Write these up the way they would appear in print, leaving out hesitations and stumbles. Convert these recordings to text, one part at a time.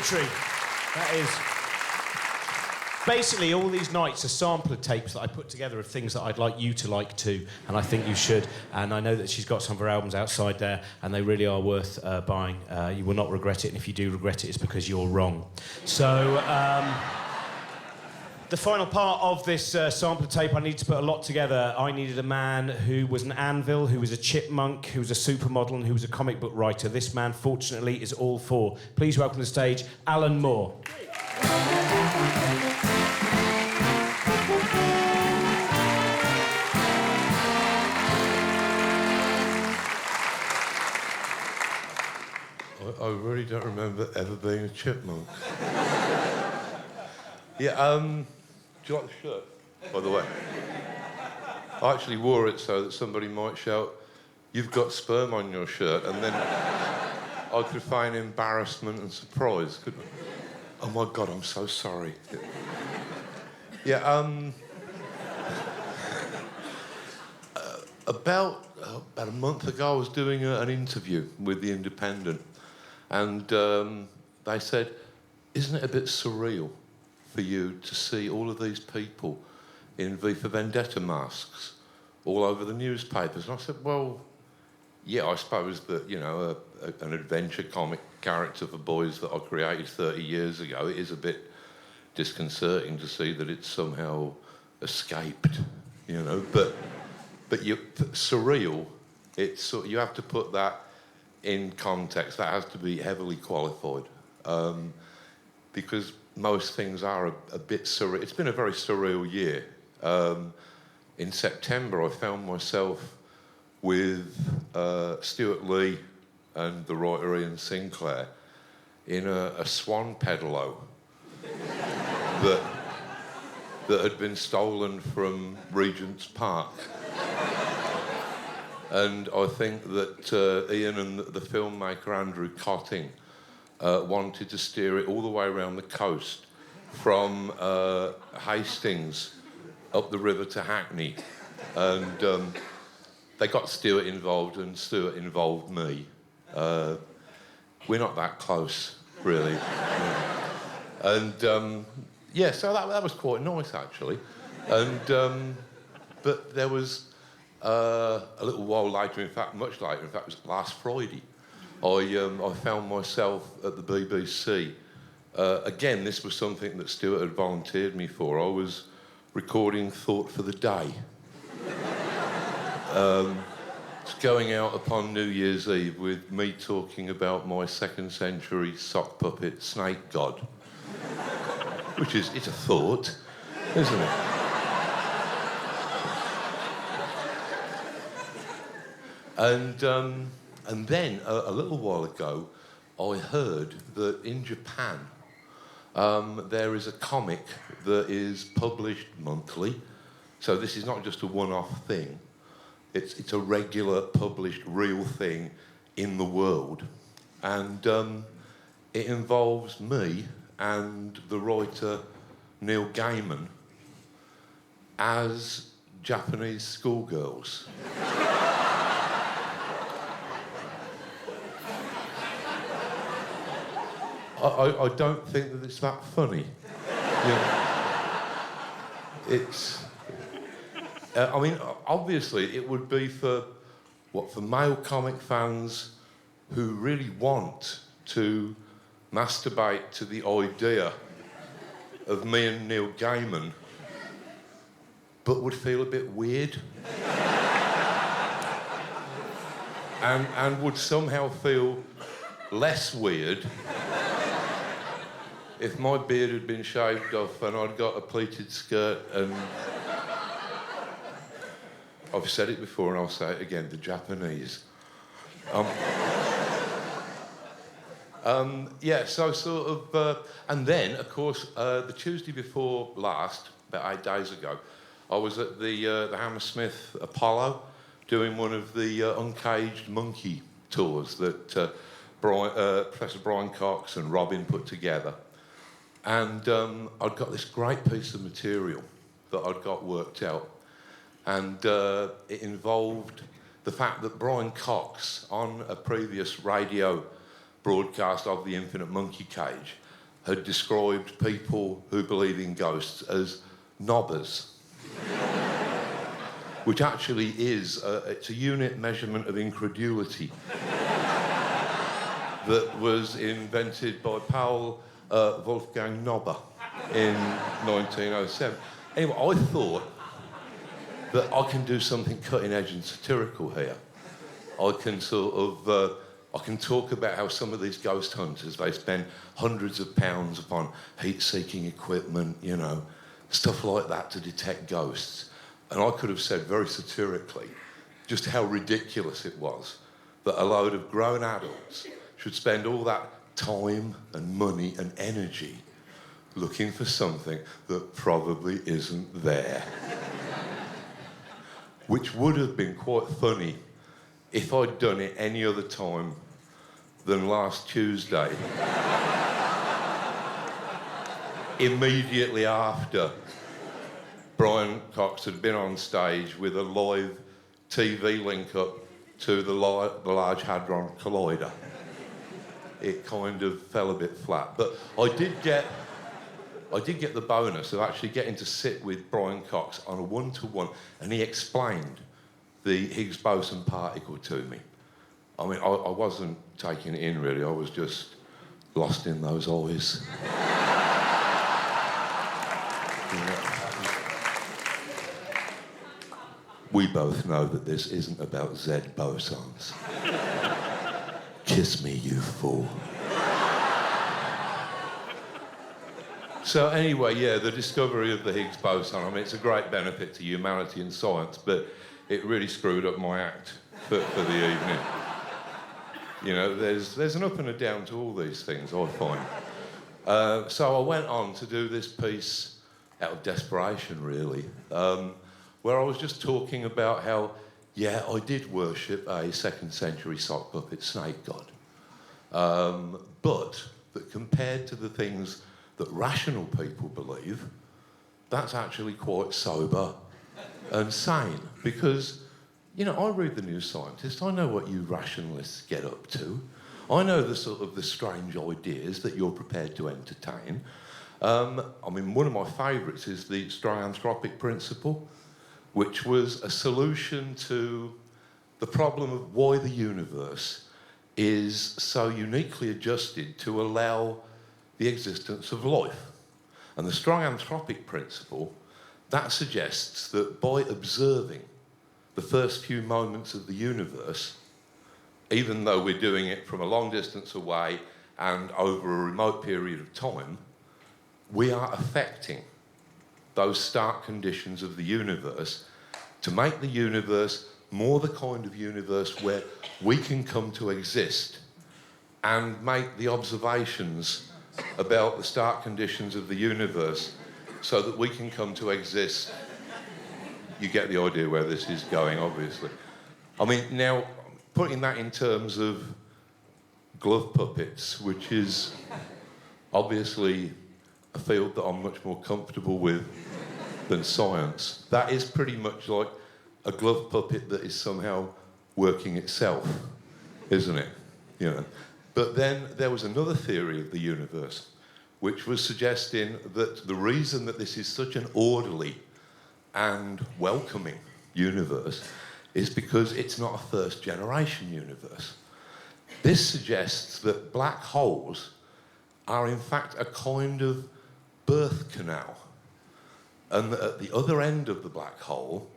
poetry. That is... Basically, all these nights are sampler tapes that I put together of things that I'd like you to like too, and I think you should. And I know that she's got some of her albums outside there, and they really are worth buying. You will not regret it, and if you do regret it, it's because you're wrong. So, the final part of this sampler tape, I needed to put a lot together. I needed a man who was an anvil, who was a chipmunk, who was a supermodel, and who was a comic book writer. This man, fortunately, is all four. Please welcome to the stage, Alan Moore. I really don't remember ever being a chipmunk. Yeah, do you like the shirt, by the way? I actually wore it so that somebody might shout, "You've got sperm on your shirt," and then I could feign embarrassment and surprise, couldn't I? Oh my God, I'm so sorry. Yeah, about a month ago, I was doing an interview with The Independent, and they said, "Isn't it a bit surreal for you to see all of these people in V for Vendetta masks all over the newspapers?" And I said, "Well, yeah, I suppose that, you know, an adventure comic character for boys that I created 30 years ago, it is a bit disconcerting to see that it's somehow escaped, you know, but surreal, it's you have to put that in context. That has to be heavily qualified, because most things are a bit surreal. It's been a very surreal year. In September, I found myself with Stuart Lee and the writer Ian Sinclair in a swan pedalo that had been stolen from Regent's Park. And I think that Ian and the filmmaker Andrew Cotting wanted to steer it all the way around the coast from Hastings up the river to Hackney. And they got Stuart involved, and Stuart involved me. We're not that close, really. And, yeah, so that was quite nice, actually. And, but there was a little while later, in fact, much later, in fact, it was last Friday, I found myself at the BBC. Again, this was something that Stuart had volunteered me for. I was recording Thought for the Day. It's going out upon New Year's Eve with me talking about my second century sock puppet snake god, which is, it's a thought, isn't it? And then a little while ago, I heard that in Japan there is a comic that is published monthly. So this is not just a one-off thing. It's a regular, published, real thing in the world. And it involves me and the writer Neil Gaiman as Japanese schoolgirls. I don't think that it's that funny. You know, it's... I mean, obviously, it would be for male comic fans who really want to masturbate to the idea of me and Neil Gaiman, but would feel a bit weird. and would somehow feel less weird if my beard had been shaved off and I'd got a pleated skirt and... I've said it before and I'll say it again, the Japanese. Yeah, so sort of... and then, of course, the Tuesday before last, about 8 days ago, I was at the Hammersmith Apollo doing one of the Uncaged Monkey tours that Professor Brian Cox and Robin put together. And I'd got this great piece of material that I'd got worked out. And it involved the fact that Brian Cox, on a previous radio broadcast of the Infinite Monkey Cage, had described people who believe in ghosts as knobbers, which actually is it's a unit measurement of incredulity that was invented by Paul Wolfgang Knobber in 1907. Anyway, I thought that I can do something cutting edge and satirical here. I can I can talk about how some of these ghost hunters, they spend hundreds of pounds upon heat-seeking equipment, you know, stuff like that to detect ghosts. And I could have said very satirically just how ridiculous it was that a load of grown adults should spend all that time and money and energy looking for something that probably isn't there. Which would have been quite funny if I'd done it any other time than last Tuesday. Immediately after Brian Cox had been on stage with a live TV link up to the Large Hadron Collider. It kind of fell a bit flat. But I did get the bonus of actually getting to sit with Brian Cox on a one-to-one, and he explained the Higgs boson particle to me. I mean, I wasn't taking it in, really. I was just lost in those eyes. We both know that this isn't about Z bosons. Kiss me, you fool. So anyway, yeah, the discovery of the Higgs boson, I mean, it's a great benefit to humanity and science, but it really screwed up my act for the evening. You know, there's an up and a down to all these things, I find. So I went on to do this piece out of desperation, really, where I was just talking about how, yeah, I did worship a 2nd century sock puppet snake god. But that compared to the things that rational people believe, that's actually quite sober and sane. Because, you know, I read the New Scientist, I know what you rationalists get up to. I know the sort of the strange ideas that you're prepared to entertain. I mean, one of my favourites is the strong anthropic principle, which was a solution to the problem of why the universe is so uniquely adjusted to allow the existence of life. And the strong anthropic principle, that suggests that by observing the first few moments of the universe, even though we're doing it from a long distance away and over a remote period of time, we are affecting those start conditions of the universe to make the universe more the kind of universe where we can come to exist and make the observations about the start conditions of the universe so that we can come to exist. You get the idea where this is going, obviously. I mean, now, putting that in terms of glove puppets, which is obviously a field that I'm much more comfortable with than science, that is pretty much like a glove puppet that is somehow working itself, isn't it? You know. But then there was another theory of the universe, which was suggesting that the reason that this is such an orderly and welcoming universe is because it's not a first-generation universe. This suggests that black holes are in fact a kind of birth canal, and that at the other end of the black hole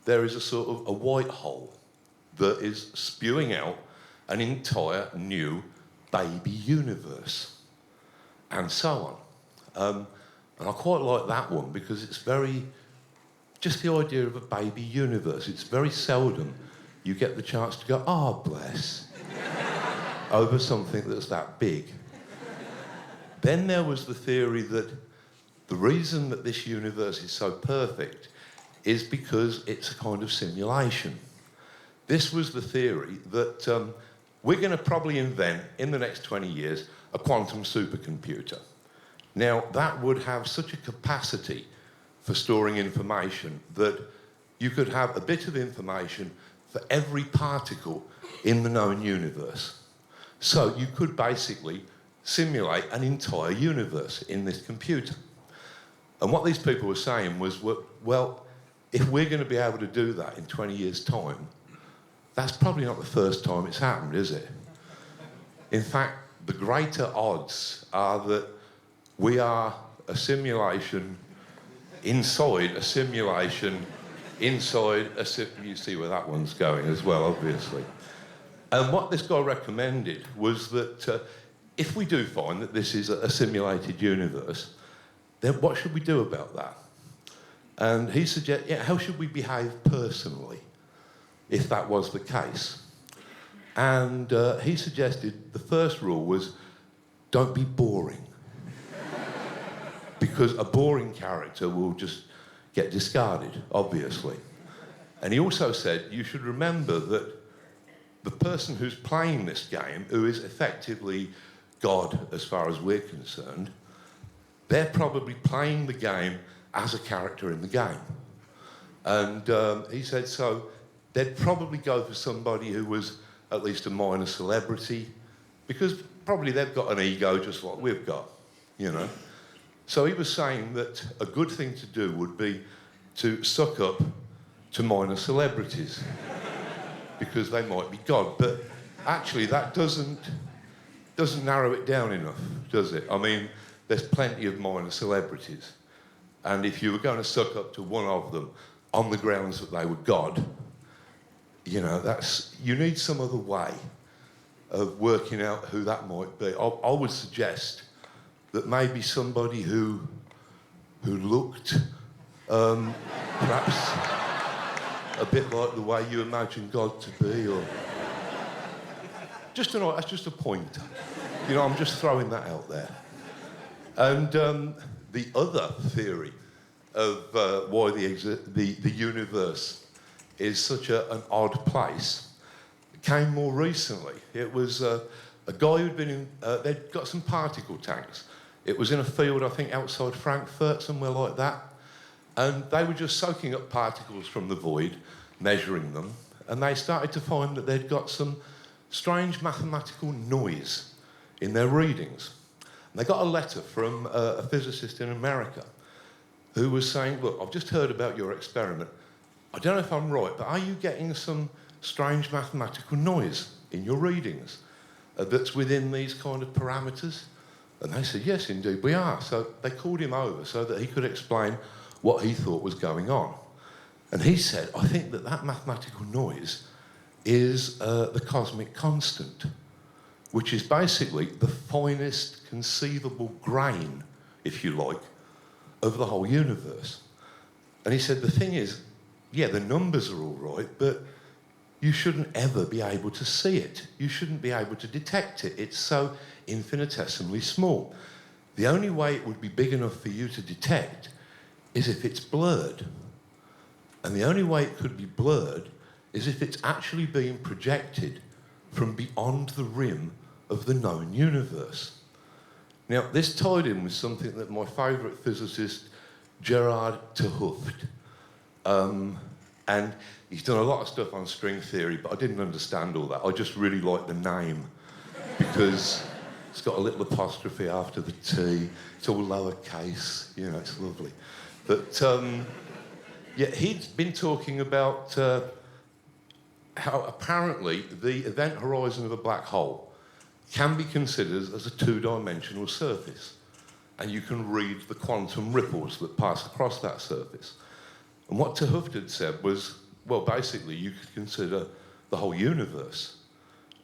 there is a sort of a white hole that is spewing out an entire new baby universe, and so on. And I quite like that one because it's very, just the idea of a baby universe. It's very seldom you get the chance to go, oh, bless, over something that's that big. Then there was the theory that the reason that this universe is so perfect is because it's a kind of simulation. This was the theory that we're going to probably invent, in the next 20 years, a quantum supercomputer. Now, that would have such a capacity for storing information that you could have a bit of information for every particle in the known universe. So you could basically simulate an entire universe in this computer. And what these people were saying was, well, if we're going to be able to do that in 20 years' time, that's probably not the first time it's happened, is it? In fact, the greater odds are that we are a simulation inside a simulation inside a you see where that one's going as well, obviously. And what this guy recommended was that if we do find that this is a simulated universe, then what should we do about that? And he suggested, how should we behave personally if that was the case? And he suggested the first rule was, don't be boring. Because a boring character will just get discarded, obviously. And he also said you should remember that the person who's playing this game, who is effectively God as far as we're concerned, they're probably playing the game as a character in the game. And he said so they'd probably go for somebody who was at least a minor celebrity, because probably they've got an ego just like we've got, you know. So he was saying that a good thing to do would be to suck up to minor celebrities because they might be God. But actually that doesn't narrow it down enough, does it? I mean, there's plenty of minor celebrities. And if you were going to suck up to one of them on the grounds that they were God, you know, you need some other way of working out who that might be. I would suggest that maybe somebody who looked perhaps a bit like the way you imagine God to be, or that's just a pointer. You know, I'm just throwing that out there. And the other theory of why the universe is such an odd place came more recently. It was a guy who'd been in, they'd got some particle tanks. It was in a field, I think, outside Frankfurt, somewhere like that. And they were just soaking up particles from the void, measuring them, and they started to find that they'd got some strange mathematical noise in their readings. And they got a letter from a physicist in America who was saying, look, I've just heard about your experiment. I don't know if I'm right, but are you getting some strange mathematical noise in your readings that's within these kind of parameters? And they said, yes, indeed, we are. So they called him over so that he could explain what he thought was going on. And he said, I think that mathematical noise is the cosmic constant, which is basically the finest conceivable grain, if you like, of the whole universe. And he said, the thing is, yeah, the numbers are all right, but you shouldn't ever be able to see it. You shouldn't be able to detect it. It's so infinitesimally small. The only way it would be big enough for you to detect is if it's blurred. And the only way it could be blurred is if it's actually being projected from beyond the rim of the known universe. Now, this tied in with something that my favourite physicist, Gerard 't Hooft, and he's done a lot of stuff on string theory, but I didn't understand all that. I just really like the name because it's got a little apostrophe after the T. It's all lowercase, you know, it's lovely. But yeah, he'd been talking about how apparently the event horizon of a black hole can be considered as a two-dimensional surface, and you can read the quantum ripples that pass across that surface. And what 't Hooft had said was, well, basically, you could consider the whole universe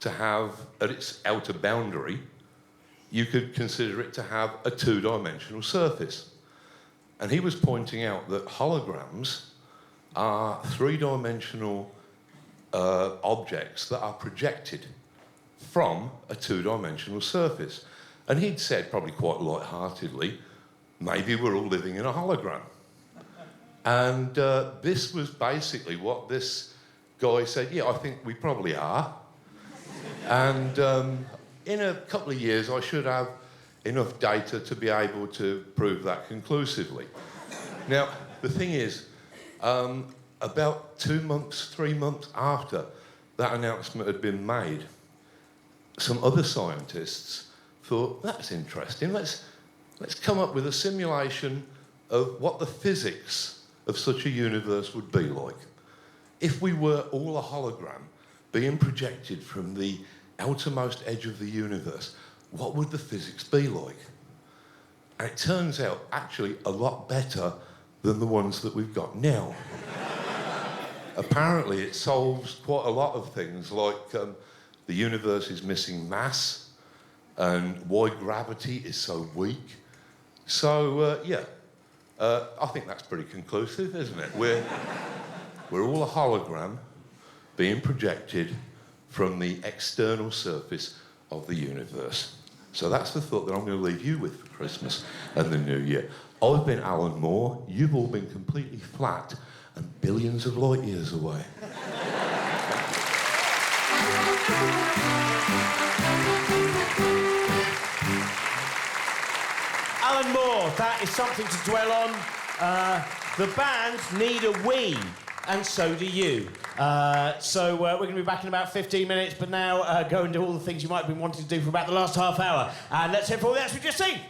to have, at its outer boundary, you could consider it to have a two-dimensional surface. And he was pointing out that holograms are three-dimensional objects that are projected from a two-dimensional surface. And he'd said, probably quite light-heartedly, maybe we're all living in a hologram. And this was basically what this guy said, yeah, I think we probably are. And in a couple of years, I should have enough data to be able to prove that conclusively. Now, the thing is, about 2 months, 3 months after that announcement had been made, some other scientists thought, that's interesting. Let's come up with a simulation of what the physics of such a universe would be like. If we were all a hologram being projected from the outermost edge of the universe, what would the physics be like? And it turns out actually a lot better than the ones that we've got now. Apparently it solves quite a lot of things, like the universe is missing mass and why gravity is so weak. So, I think that's pretty conclusive, isn't it? We're all a hologram being projected from the external surface of the universe. So that's the thought that I'm going to leave you with for Christmas and the New Year. I've been Alan Moore, you've all been completely flat and billions of light years away. Alan Moore, that is something to dwell on. The band need a wee, and so do you. So we're going to be back in about 15 minutes, but now go and do all the things you might have been wanting to do for about the last half hour. And let's hear for all the acts we've just seen.